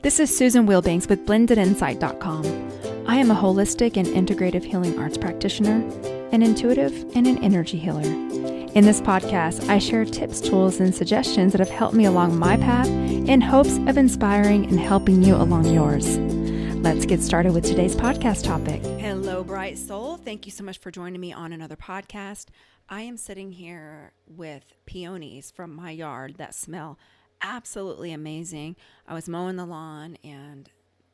This is Susan Wilbanks with blendedinsight.com. I am a holistic and integrative healing arts practitioner, an intuitive, and an energy healer. In this podcast, I share tips, tools, and suggestions that have helped me along my path in hopes of inspiring and helping you along yours. Let's get started with today's podcast topic. Hello, bright soul. Thank you so much for joining me on another podcast. I am sitting here with peonies from my yard that smell absolutely amazing. I was mowing the lawn and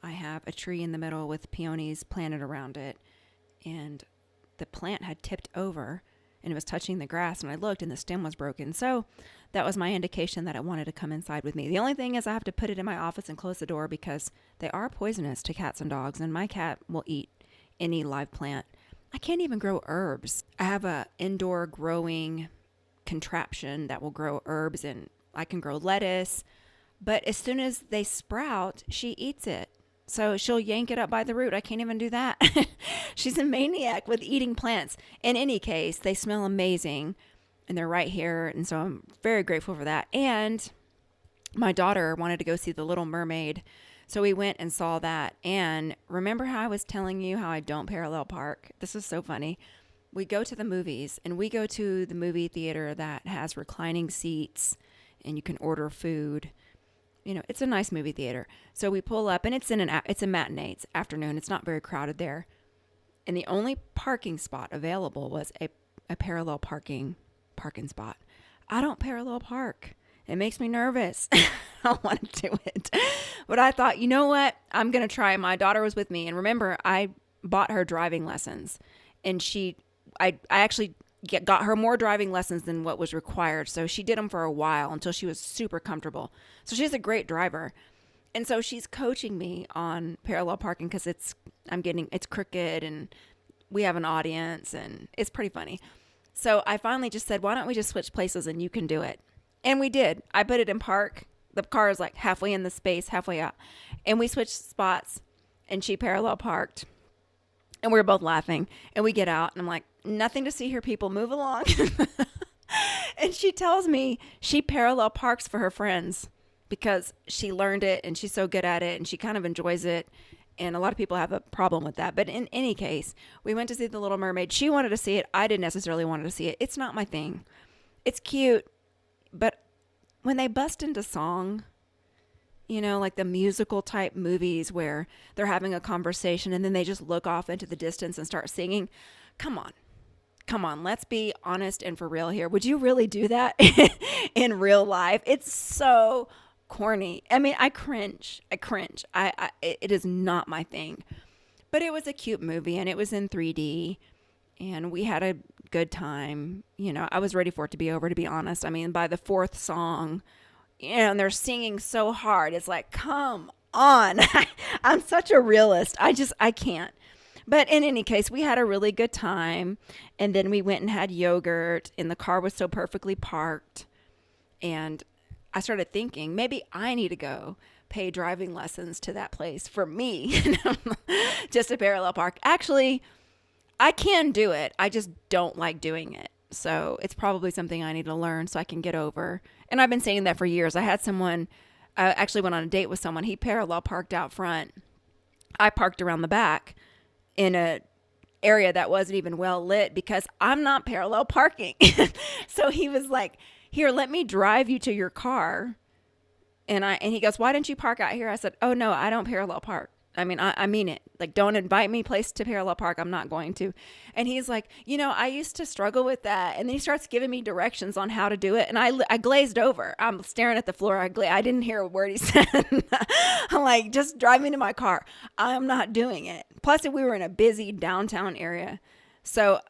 I have a tree in the middle with peonies planted around it, and the plant had tipped over and it was touching the grass, and I looked and the stem was broken. So that was my indication that it wanted to come inside with me. The only thing is I have to put it in my office and close the door because they are poisonous to cats and dogs, and my cat will eat any live plant. I can't even grow herbs. I have a indoor growing contraption that will grow herbs, and I can grow lettuce, but as soon as they sprout, she eats it. So she'll yank it up by the root. I can't even do that. She's a maniac with eating plants. In any case, they smell amazing, and they're right here, and so I'm very grateful for that. And my daughter wanted to go see The Little Mermaid, so we went and saw that. And remember how I was telling you how I don't parallel park? This is so funny. We go to the movies, and we go to the movie theater that has reclining seats, and you can order food. You know, it's a nice movie theater. So we pull up, and it's a matinee. It's afternoon. It's not very crowded there. And the only parking spot available was a parallel parking spot. I don't parallel park. It makes me nervous. I don't want to do it. But I thought, you know what? I'm going to try. My daughter was with me. And remember, I bought her driving lessons. And I actually got her more driving lessons than what was required. So she did them for a while until she was super comfortable. So she's a great driver. And so she's coaching me on parallel parking because it's crooked and we have an audience and it's pretty funny. So I finally just said, why don't we just switch places and you can do it? And we did. I put it in park. The car is like halfway in the space, halfway out. And we switched spots and she parallel parked. And we were both laughing, and we get out, and I'm like, nothing to see here, people, move along. And she tells me she parallel parks for her friends because she learned it, and she's so good at it, and she kind of enjoys it. And a lot of people have a problem with that. But in any case, we went to see The Little Mermaid. She wanted to see it. I didn't necessarily want to see it. It's not my thing. It's cute, but when they bust into song, you know, like the musical type movies where they're having a conversation and then they just look off into the distance and start singing. Come on. Let's be honest and for real here. Would you really do that in real life? It's so corny. I mean, I cringe. It is not my thing, but it was a cute movie and it was in 3D and we had a good time. You know, I was ready for it to be over, to be honest. I mean, by the fourth song, and they're singing so hard. It's like, come on. I'm such a realist. I can't. But in any case, we had a really good time. And then we went and had yogurt, and the car was so perfectly parked. And I started thinking, maybe I need to go pay driving lessons to that place for me, just to parallel park. Actually, I can do it. I just don't like doing it. So it's probably something I need to learn so I can get over. And I've been saying that for years. I had someone, I actually went on a date with someone. He parallel parked out front. I parked around the back in a area that wasn't even well lit because I'm not parallel parking. So he was like, here, let me drive you to your car. And he goes, why didn't you park out here? I said, oh no, I don't parallel park. I mean, I mean it. Like, don't invite me place to parallel park. I'm not going to. And he's like, you know, I used to struggle with that. And then he starts giving me directions on how to do it. And I glazed over. I'm staring at the floor. I didn't hear a word he said. I'm like, just drive me to my car. I'm not doing it. Plus, we were in a busy downtown area. So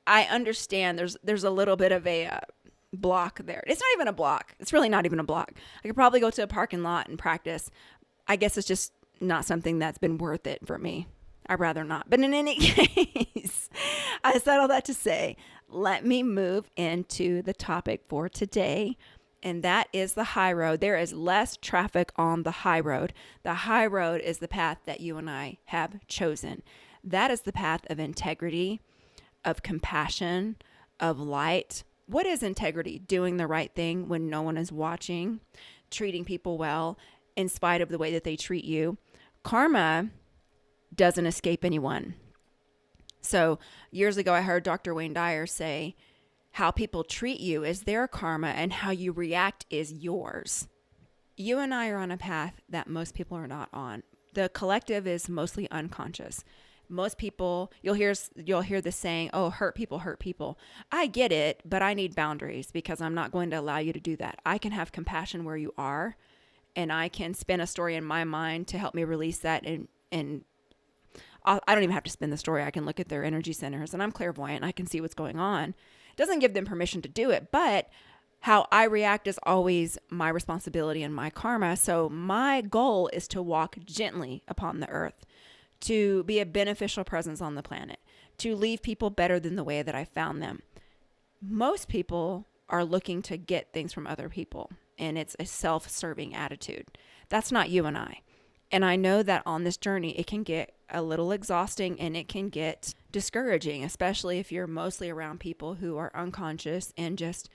I understand there's a little bit of a block there. It's not even a block. It's really not even a block. I could probably go to a parking lot and practice. I guess it's just not something that's been worth it for me. I'd rather not. But in any case, I said all that to say, let me move into the topic for today. And that is the high road. There is less traffic on the high road. The high road is the path that you and I have chosen. That is the path of integrity, of compassion, of light. What is integrity? Doing the right thing when no one is watching, treating people well, in spite of the way that they treat you. Karma doesn't escape anyone. So years ago, I heard Dr. Wayne Dyer say, how people treat you is their karma and how you react is yours. You and I are on a path that most people are not on. The collective is mostly unconscious. Most people, you'll hear the saying, oh, hurt people hurt people. I get it, but I need boundaries because I'm not going to allow you to do that. I can have compassion where you are, and I can spin a story in my mind to help me release that. And I don't even have to spin the story. I can look at their energy centers, and I'm clairvoyant. I can see what's going on. It doesn't give them permission to do it, but how I react is always my responsibility and my karma. So my goal is to walk gently upon the earth, to be a beneficial presence on the planet, to leave people better than the way that I found them. Most people are looking to get things from other people, and it's a self-serving attitude. That's not you and I. And I know that on this journey, it can get a little exhausting and it can get discouraging, especially if you're mostly around people who are unconscious and just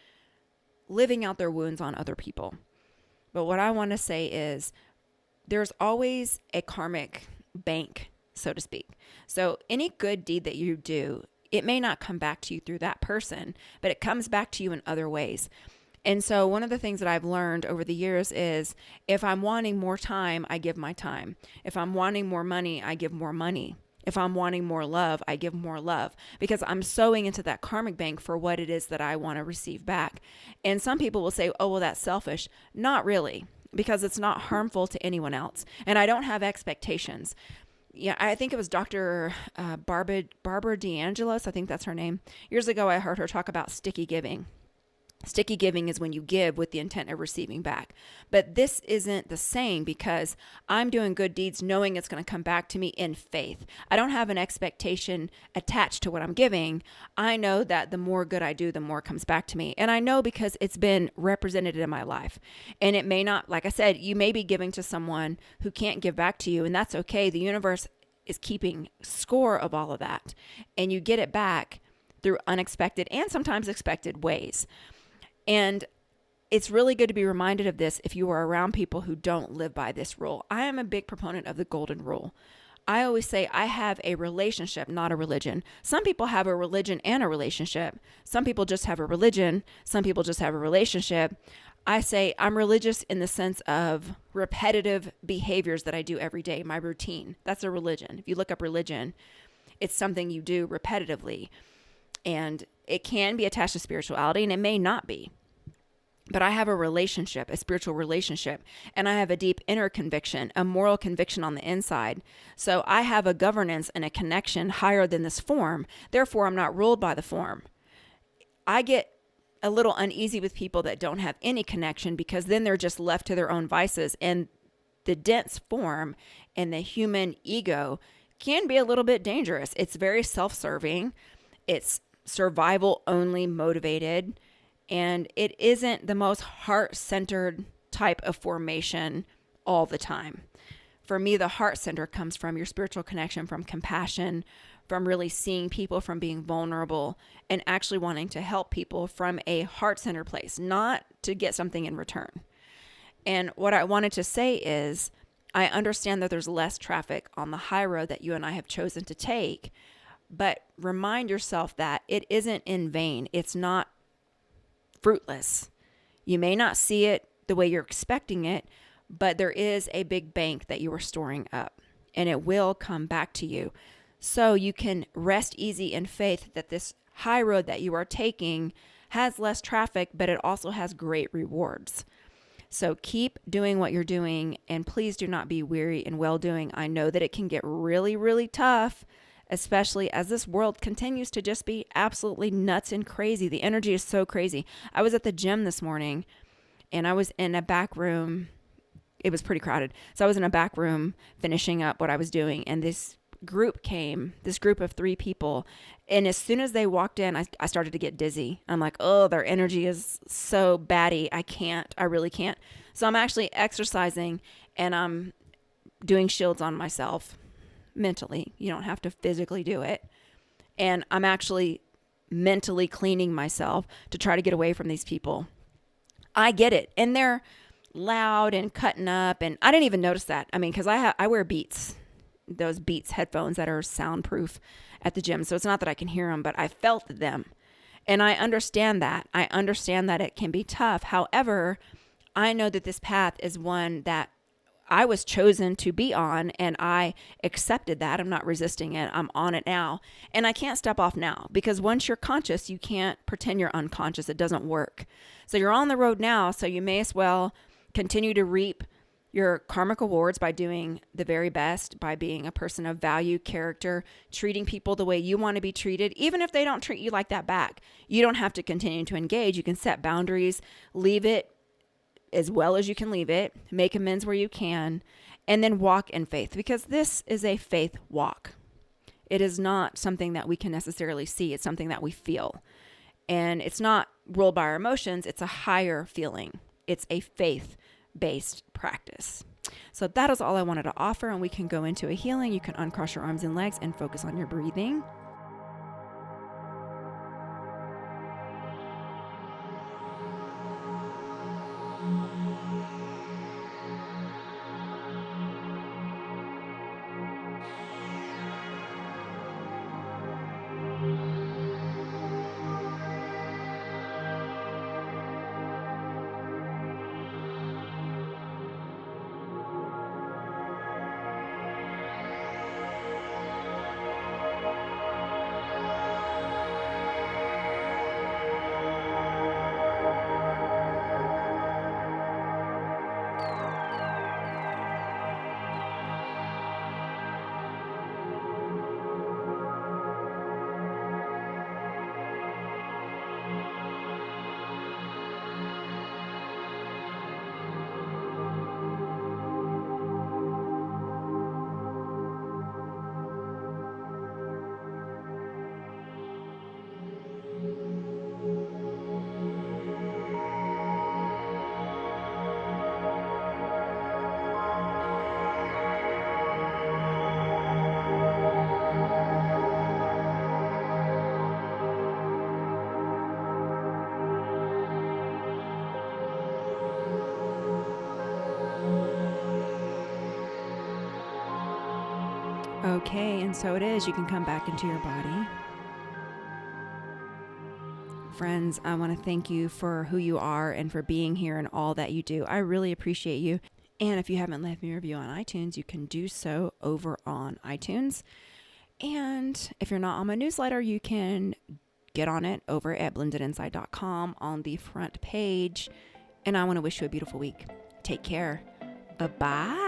living out their wounds on other people. But what I want to say is there's always a karmic bank, so to speak. So any good deed that you do, it may not come back to you through that person, but it comes back to you in other ways. And so one of the things that I've learned over the years is if I'm wanting more time, I give my time. If I'm wanting more money, I give more money. If I'm wanting more love, I give more love because I'm sowing into that karmic bank for what it is that I want to receive back. And some people will say, oh, well, that's selfish. Not really, because it's not harmful to anyone else. And I don't have expectations. Yeah, I think it was Dr. Barbara DeAngelis. I think that's her name. Years ago, I heard her talk about sticky giving. Sticky giving is when you give with the intent of receiving back. But this isn't the same because I'm doing good deeds knowing it's going to come back to me in faith. I don't have an expectation attached to what I'm giving. I know that the more good I do, the more comes back to me. And I know because it's been represented in my life. And it may not, like I said, you may be giving to someone who can't give back to you, and that's okay. The universe is keeping score of all of that. And you get it back through unexpected and sometimes expected ways. And it's really good to be reminded of this if you are around people who don't live by this rule. I am a big proponent of the golden rule. I always say I have a relationship, not a religion. Some people have a religion and a relationship. Some people just have a religion. Some people just have a relationship. I say I'm religious in the sense of repetitive behaviors that I do every day, my routine. That's a religion. If you look up religion, it's something you do repetitively. And it can be attached to spirituality, and it may not be. But I have a relationship, a spiritual relationship, and I have a deep inner conviction, a moral conviction on the inside. So I have a governance and a connection higher than this form. Therefore, I'm not ruled by the form. I get a little uneasy with people that don't have any connection because then they're just left to their own vices. And the dense form and the human ego can be a little bit dangerous. It's very self-serving. It's survival only motivated. And it isn't the most heart-centered type of formation all the time. For me, the heart center comes from your spiritual connection, from compassion, from really seeing people, from being vulnerable, and actually wanting to help people from a heart-centered place, not to get something in return. And what I wanted to say is, I understand that there's less traffic on the high road that you and I have chosen to take, but remind yourself that it isn't in vain. It's not fruitless. You may not see it the way you're expecting it, but there is a big bank that you are storing up, and it will come back to you. So you can rest easy in faith that this high road that you are taking has less traffic, but it also has great rewards. So keep doing what you're doing, and please do not be weary in well-doing. I know that it can get really, really tough, especially as this world continues to just be absolutely nuts and crazy. The energy is so crazy. I was at the gym this morning, and I was in a back room. It was pretty crowded. So I was in a back room finishing up what I was doing, and this group of 3 people. And as soon as they walked in, I started to get dizzy. I'm like, oh, their energy is so batty. I really can't. So I'm actually exercising, and I'm doing shields on myself mentally. You don't have to physically do it. And I'm actually mentally cleaning myself to try to get away from these people. I get it. And they're loud and cutting up. And I didn't even notice that. I mean, because I wear Beats, those Beats headphones that are soundproof at the gym. So it's not that I can hear them, but I felt them. And I understand that. I understand that it can be tough. However, I know that this path is one that I was chosen to be on, and I accepted that. I'm not resisting it. I'm on it now. And I can't step off now, because once you're conscious, you can't pretend you're unconscious. It doesn't work. So you're on the road now, so you may as well continue to reap your karmic awards by doing the very best, by being a person of value, character, treating people the way you want to be treated, even if they don't treat you like that back. You don't have to continue to engage. You can set boundaries, leave it as well as you can leave it, make amends where you can, and then walk in faith, because this is a faith walk. It is not something that we can necessarily see. It's something that we feel. And it's not ruled by our emotions. It's a higher feeling. It's a faith-based practice. So that is all I wanted to offer, and we can go into a healing. You can uncross your arms and legs and focus on your breathing. Okay, and so it is. You can come back into your body. Friends, I want to thank you for who you are and for being here and all that you do. I really appreciate you. And if you haven't left me a review on iTunes, you can do so over on iTunes. And if you're not on my newsletter, you can get on it over at blendedinside.com on the front page. And I want to wish you a beautiful week. Take care. Bye-bye.